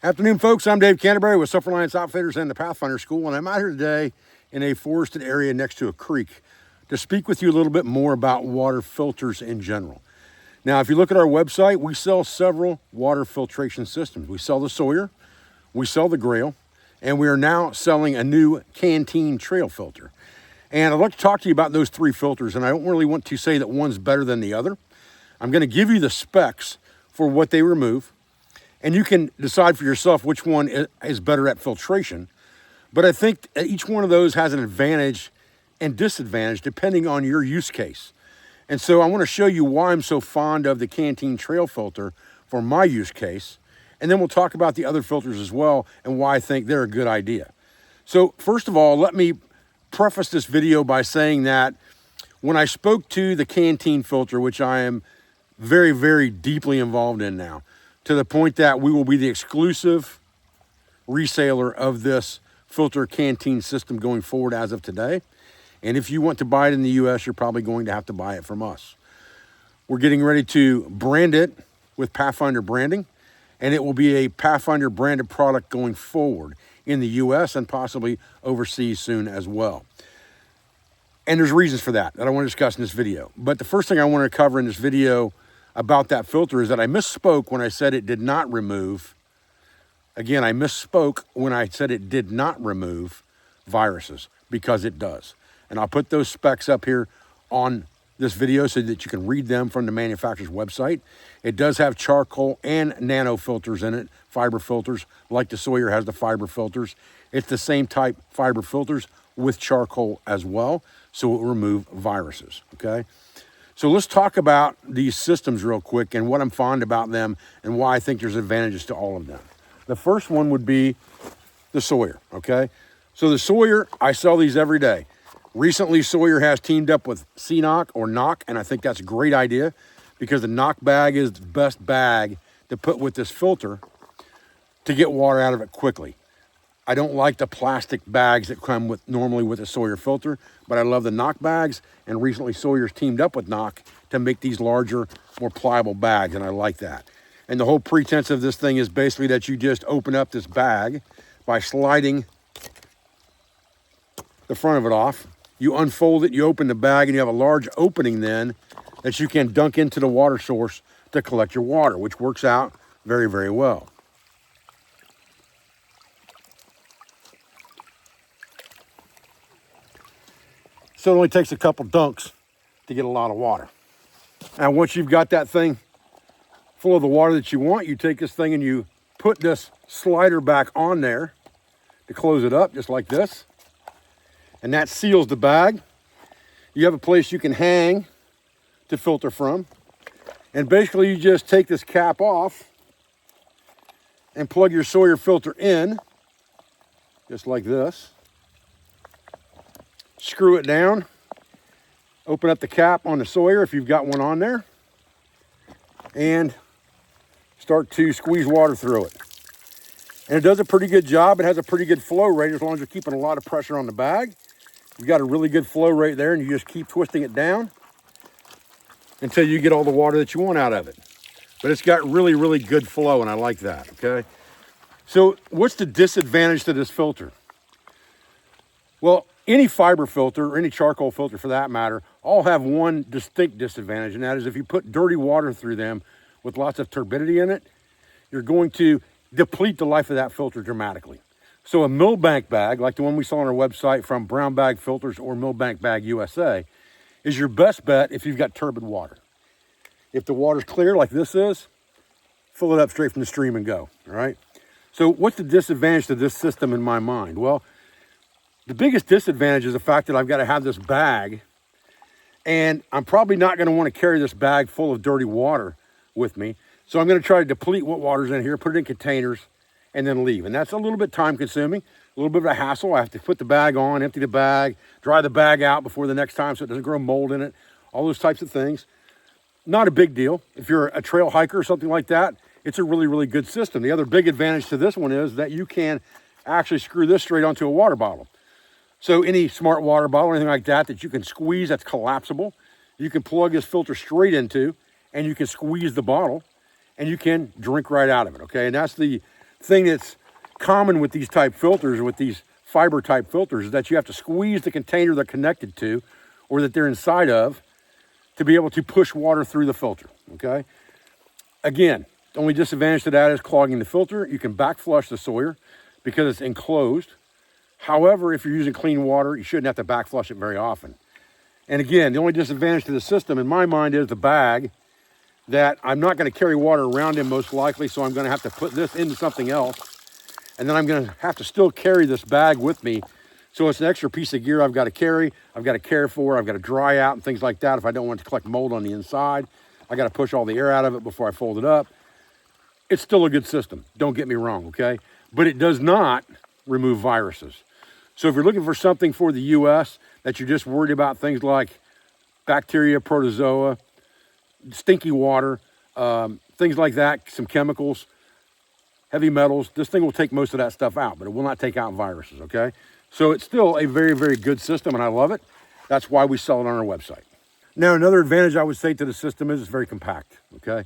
Afternoon, folks. I'm Dave Canterbury with Selfrelianceoutfitters and the Pathfinder School, and I'm out here today in a forested area next to a creek to speak with you a little bit more about water filters in general. Now, if you look at our website, we sell several water filtration systems. We sell the Sawyer, we sell the Grail, and we are now selling a new Canteen trail filter. And I'd like to talk to you about those three filters, and I don't really want to say that one's better than the other. I'm going to give you the specs for what they remove, and you can decide for yourself which one is better at filtration. But I think each one of those has an advantage and disadvantage depending on your use case. And so I want to show you why I'm so fond of the Canteen trail filter for my use case. And then we'll talk about the other filters as well and why I think they're a good idea. So first of all, let me preface this video by saying that when I spoke to the Canteen filter, which I am very, very deeply involved in now, to the point that we will be the exclusive reseller of this filter Canteen system going forward as of today. And if you want to buy it in the US, you're probably going to have to buy it from us. We're getting ready to brand it with Pathfinder branding, and it will be a Pathfinder branded product going forward in the US and possibly overseas soon as well. And there's reasons for that I want to discuss in this video. But the first thing I want to cover in this video about that filter is that I misspoke when I said it did not remove. Again, I misspoke when I said it did not remove viruses, because it does. And I'll put those specs up here on this video so that you can read them from the manufacturer's website. It does have charcoal and nano filters in it, fiber filters, like the Sawyer has the fiber filters. It's the same type fiber filters with charcoal as well, so it will remove viruses, okay? So let's talk about these systems real quick and what I'm fond about them and why I think there's advantages to all of them. The first one would be the Sawyer, okay? So the Sawyer, I sell these every day. Recently, Sawyer has teamed up with CNOC or knock, and I think that's a great idea because the knock bag is the best bag to put with this filter to get water out of it quickly. I don't like the plastic bags that come with normally with a Sawyer filter, but I love the knock bags, and recently Sawyer's teamed up with knock to make these larger, more pliable bags, and I like that. And the whole pretense of this thing is basically that you just open up this bag by sliding the front of it off. You unfold it, you open the bag, and you have a large opening then that you can dunk into the water source to collect your water, which works out very, very well. So it only takes a couple dunks to get a lot of water. And once you've got that thing full of the water that you want, you take this thing and you put this slider back on there to close it up, just like this. And that seals the bag. You have a place you can hang to filter from. And basically you just take this cap off and plug your Sawyer filter in, just like this. Screw it down, open up the cap on the Sawyer if you've got one on there, and start to squeeze water through it. And it does a pretty good job. It has a pretty good flow rate as long as you're keeping a lot of pressure on the bag. You've got a really good flow rate there, and you just keep twisting it down until you get all the water that you want out of it. But it's got really, really good flow, and I like that, okay? So what's the disadvantage to this filter? Well, any fiber filter or any charcoal filter for that matter, all have one distinct disadvantage, and that is if you put dirty water through them with lots of turbidity in it, you're going to deplete the life of that filter dramatically. So a Millbank bag, like the one we saw on our website from Brown Bag Filters or Millbank Bag USA, is your best bet if you've got turbid water. If the water's clear like this is, fill it up straight from the stream and go, all right? So what's the disadvantage to this system in my mind? Well, the biggest disadvantage is the fact that I've got to have this bag, and I'm probably not going to want to carry this bag full of dirty water with me. So I'm going to try to deplete what water's in here, put it in containers, and then leave. And that's a little bit time consuming, a little bit of a hassle. I have to put the bag on, empty the bag, dry the bag out before the next time so it doesn't grow mold in it, all those types of things. Not a big deal. If you're a trail hiker or something like that, it's a really, really good system. The other big advantage to this one is that you can actually screw this straight onto a water bottle. So any smart water bottle or anything like that that you can squeeze, that's collapsible, you can plug this filter straight into, and you can squeeze the bottle, and you can drink right out of it, okay? And that's the thing that's common with these type filters, with these fiber type filters, is that you have to squeeze the container they're connected to or that they're inside of to be able to push water through the filter, okay? Again, the only disadvantage to that is clogging the filter. You can back flush the Sawyer because it's enclosed. However, if you're using clean water, you shouldn't have to back flush it very often. And again, the only disadvantage to the system in my mind is the bag, that I'm not going to carry water around in most likely, so I'm going to have to put this into something else. And then I'm going to have to still carry this bag with me. So it's an extra piece of gear I've got to carry, I've got to care for, I've got to dry out and things like that. If I don't want it to collect mold on the inside, I got to push all the air out of it before I fold it up. It's still a good system, don't get me wrong, okay? But it does not remove viruses. So if you're looking for something for the US that you're just worried about things like bacteria, protozoa, stinky water, things like that, some chemicals, heavy metals, this thing will take most of that stuff out, but it will not take out viruses, okay? So it's still a very, very good system, and I love it. That's why we sell it on our website. Now, another advantage I would say to the system is it's very compact, okay?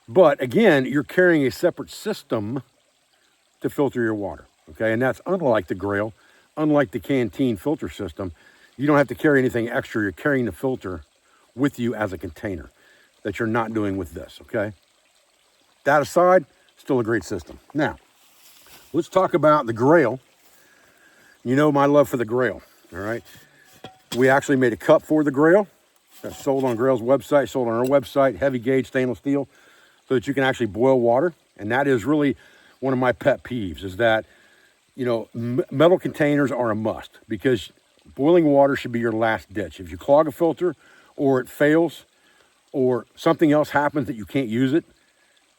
But again, you're carrying a separate system to filter your water, okay? And that's unlike the Grail, unlike the Canteen filter system. You don't have to carry anything extra. You're carrying the filter with you as a container that you're not doing with this, okay? That aside, still a great system. Now, let's talk about the Grail. You know my love for the Grail, all right? We actually made a cup for the Grail that's sold on Grail's website, sold on our website, heavy gauge stainless steel, so that you can actually boil water. And that is really one of my pet peeves, is that, you know, metal containers are a must, because boiling water should be your last ditch. If you clog a filter or it fails or something else happens that you can't use it,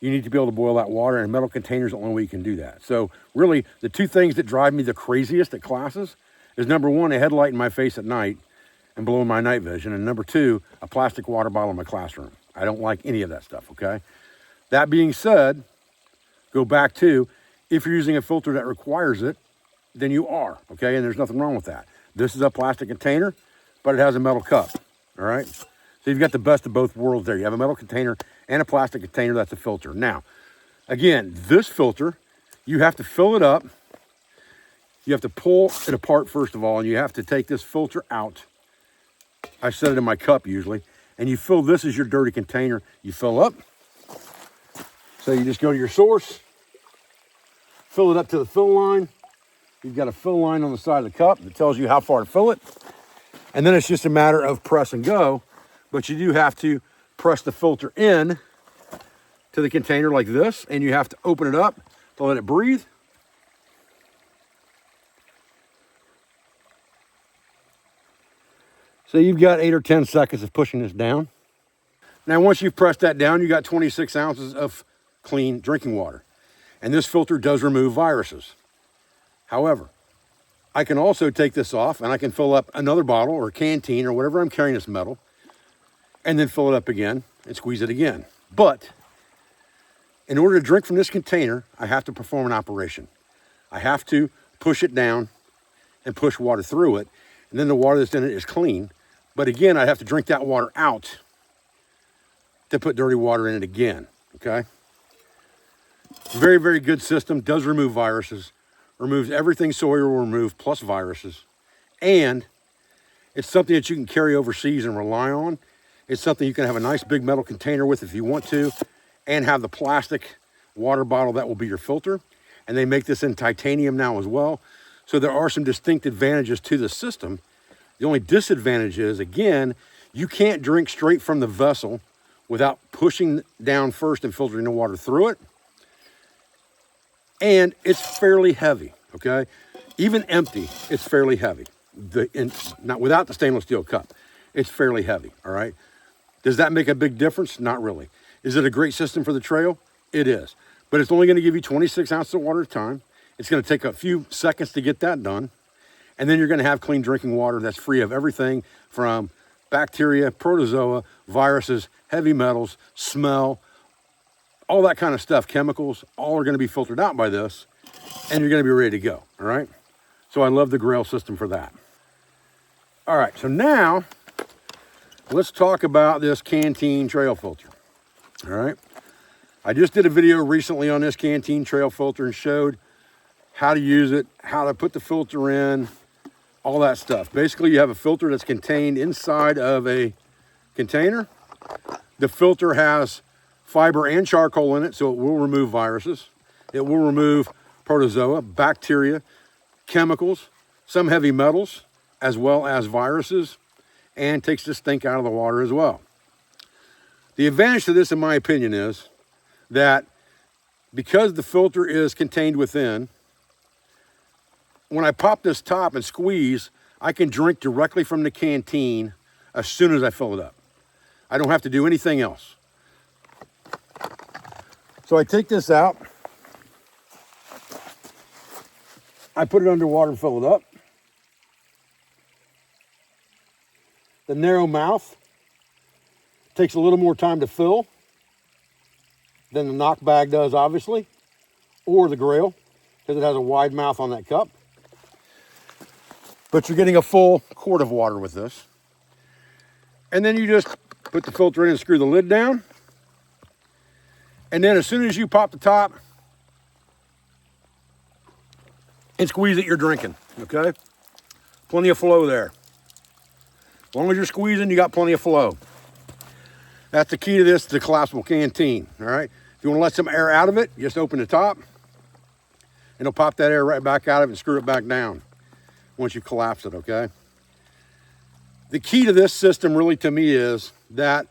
you need to be able to boil that water, and metal containers are the only way you can do that. So really, the two things that drive me the craziest at classes is, number one, a headlight in my face at night and blowing my night vision, and number two, a plastic water bottle in my classroom. I don't like any of that stuff, okay? That being said, go back to, if you're using a filter that requires it, then you are, okay? And there's nothing wrong with that. This is a plastic container, but it has a metal cup, all right? So you've got the best of both worlds there. You have a metal container and a plastic container that's a filter. Now, again, this filter, you have to fill it up. You have to pull it apart first of all, and you have to take this filter out. I set it in my cup usually, and you fill this as your dirty container. You fill up. So you just go to your source, fill it up to the fill line. You've got a fill line on the side of the cup that tells you how far to fill it. And then it's just a matter of press and go. But you do have to press the filter in to the container like this, and you have to open it up to let it breathe. So you've got 8 or 10 seconds of pushing this down. Now, once you've pressed that down, you got 26 ounces of clean drinking water. And this filter does remove viruses. However, I can also take this off and I can fill up another bottle or canteen or whatever I'm carrying this metal, and then fill it up again and squeeze it again. But in order to drink from this container, I have to perform an operation. I have to push it down and push water through it, and then the water that's in it is clean. But again, I have to drink that water out to put dirty water in it again, okay? Very, very good system, does remove viruses, removes everything Sawyer will remove plus viruses, and it's something that you can carry overseas and rely on. It's something you can have a nice big metal container with if you want to, and have the plastic water bottle that will be your filter. And they make this in titanium now as well. So there are some distinct advantages to the system. The only disadvantage is, again, you can't drink straight from the vessel without pushing down first and filtering the water through it. And it's fairly heavy, okay? Even empty, it's fairly heavy. Not without the stainless steel cup, it's fairly heavy, all right? Does that make a big difference? Not really. Is it a great system for the trail? It is. But it's only going to give you 26 ounces of water at a time. It's going to take a few seconds to get that done. And then you're going to have clean drinking water that's free of everything from bacteria, protozoa, viruses, heavy metals, smell, all that kind of stuff, chemicals, all are going to be filtered out by this, and you're going to be ready to go, all right? So I love the Grail system for that. All right, so now let's talk about this Canteen trail filter, all right? I just did a video recently on this Canteen trail filter and showed how to use it, how to put the filter in, all that stuff. Basically, you have a filter that's contained inside of a container. The filter has fiber and charcoal in it, so it will remove viruses. It will remove protozoa, bacteria, chemicals, some heavy metals, as well as viruses, and takes the stink out of the water as well. The advantage to this, in my opinion, is that because the filter is contained within, when I pop this top and squeeze, I can drink directly from the canteen as soon as I fill it up. I don't have to do anything else. So I take this out, I put it underwater and fill it up. The narrow mouth takes a little more time to fill than the knock bag does, obviously, or the Grail, because it has a wide mouth on that cup. But you're getting a full quart of water with this. And then you just put the filter in and screw the lid down. And then as soon as you pop the top and squeeze it, you're drinking, okay? Plenty of flow there. As long as you're squeezing, you got plenty of flow. That's the key to this, the collapsible canteen, all right? If you want to let some air out of it, just open the top, and it'll pop that air right back out of it and screw it back down once you collapse it, okay? The key to this system really to me is that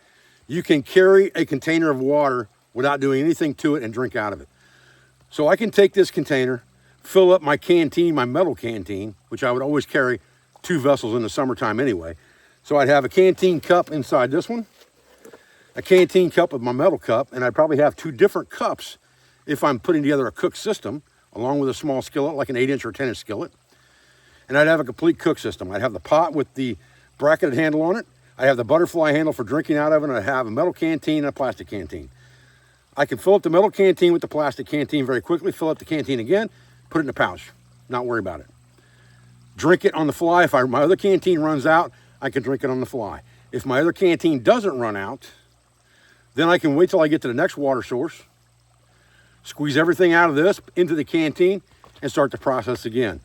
you can carry a container of water without doing anything to it and drink out of it. So I can take this container, fill up my canteen, my metal canteen, which I would always carry 2 vessels in the summertime anyway. So I'd have a canteen cup inside this one, a canteen cup with my metal cup, and I'd probably have 2 different cups if I'm putting together a cook system, along with a small skillet, like an 8-inch or 10-inch skillet. And I'd have a complete cook system. I'd have the pot with the bracketed handle on it. I have the butterfly handle for drinking out of it, and I have a metal canteen and a plastic canteen. I can fill up the metal canteen with the plastic canteen very quickly, fill up the canteen again, put it in a pouch, not worry about it. Drink it on the fly. If my other canteen runs out, I can drink it on the fly. If my other canteen doesn't run out, then I can wait till I get to the next water source, squeeze everything out of this into the canteen, and start the process again.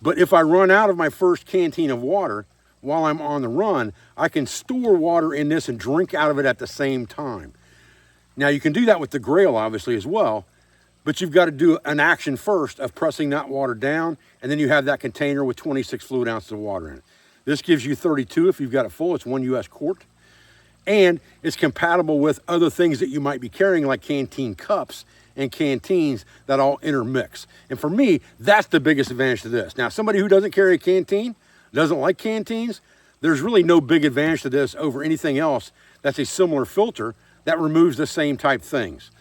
But if I run out of my first canteen of water while I'm on the run, I can store water in this and drink out of it at the same time. Now you can do that with the Grail obviously as well, but you've got to do an action first of pressing that water down, and then you have that container with 26 fluid ounces of water in it. This gives you 32 if you've got it full. It's 1 US quart. And it's compatible with other things that you might be carrying, like canteen cups and canteens that all intermix. And for me, that's the biggest advantage to this. Now, somebody who doesn't carry a canteen, doesn't like canteens, there's really no big advantage to this over anything else that's a similar filter that removes the same type things.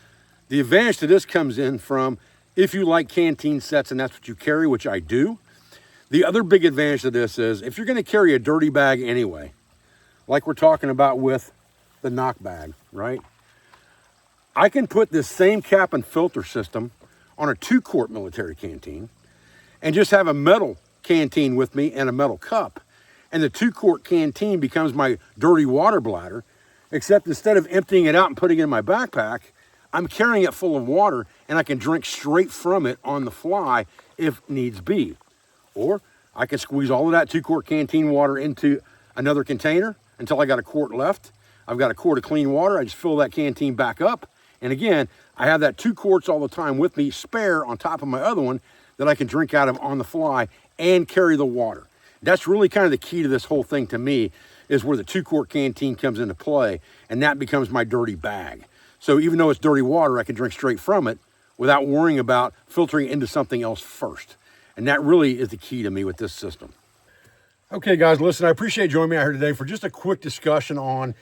The advantage to this comes in from if you like canteen sets and that's what you carry, which I do. The other big advantage to this is if you're going to carry a dirty bag anyway, like we're talking about with the knock bag, right? I can put this same cap and filter system on a 2-quart military canteen and just have a metal canteen with me and a metal cup. And the 2-quart canteen becomes my dirty water bladder, except instead of emptying it out and putting it in my backpack, I'm carrying it full of water and I can drink straight from it on the fly if needs be. Or I can squeeze all of that 2-quart canteen water into another container until I got a quart left. I've got a quart of clean water. I just fill that canteen back up. And again, I have that 2 quarts all the time with me, spare on top of my other one that I can drink out of on the fly and carry the water. That's really kind of the key to this whole thing to me, is where the 2-quart canteen comes into play, and that becomes my dirty bag. So even though it's dirty water, I can drink straight from it without worrying about filtering into something else first. And that really is the key to me with this system. Okay, guys, listen, I appreciate you joining me out here today for just a quick discussion on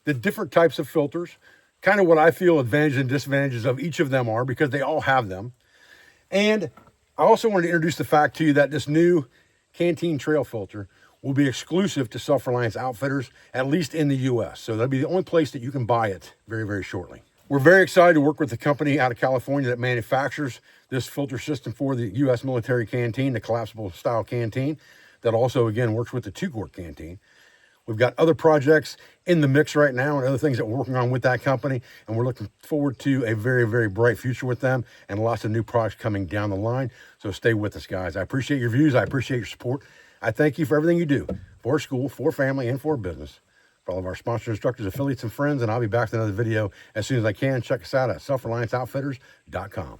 the different types of filters, kind of what I feel advantages and disadvantages of each of them are, because they all have them. And I also wanted to introduce the fact to you that this new Canteen trail filter will be exclusive to Self-Reliance Outfitters, at least in the US. So that'll be the only place that you can buy it very, very shortly. We're very excited to work with the company out of California that manufactures this filter system for the US military canteen, the collapsible style canteen, that also, again, works with the 2-quart canteen. We've got other projects in the mix right now and other things that we're working on with that company. And we're looking forward to a very, very bright future with them and lots of new products coming down the line. So stay with us, guys. I appreciate your views. I appreciate your support. I thank you for everything you do for school, for family, and for business. For all of our sponsors, instructors, affiliates, and friends. And I'll be back with another video as soon as I can. Check us out at selfrelianceoutfitters.com.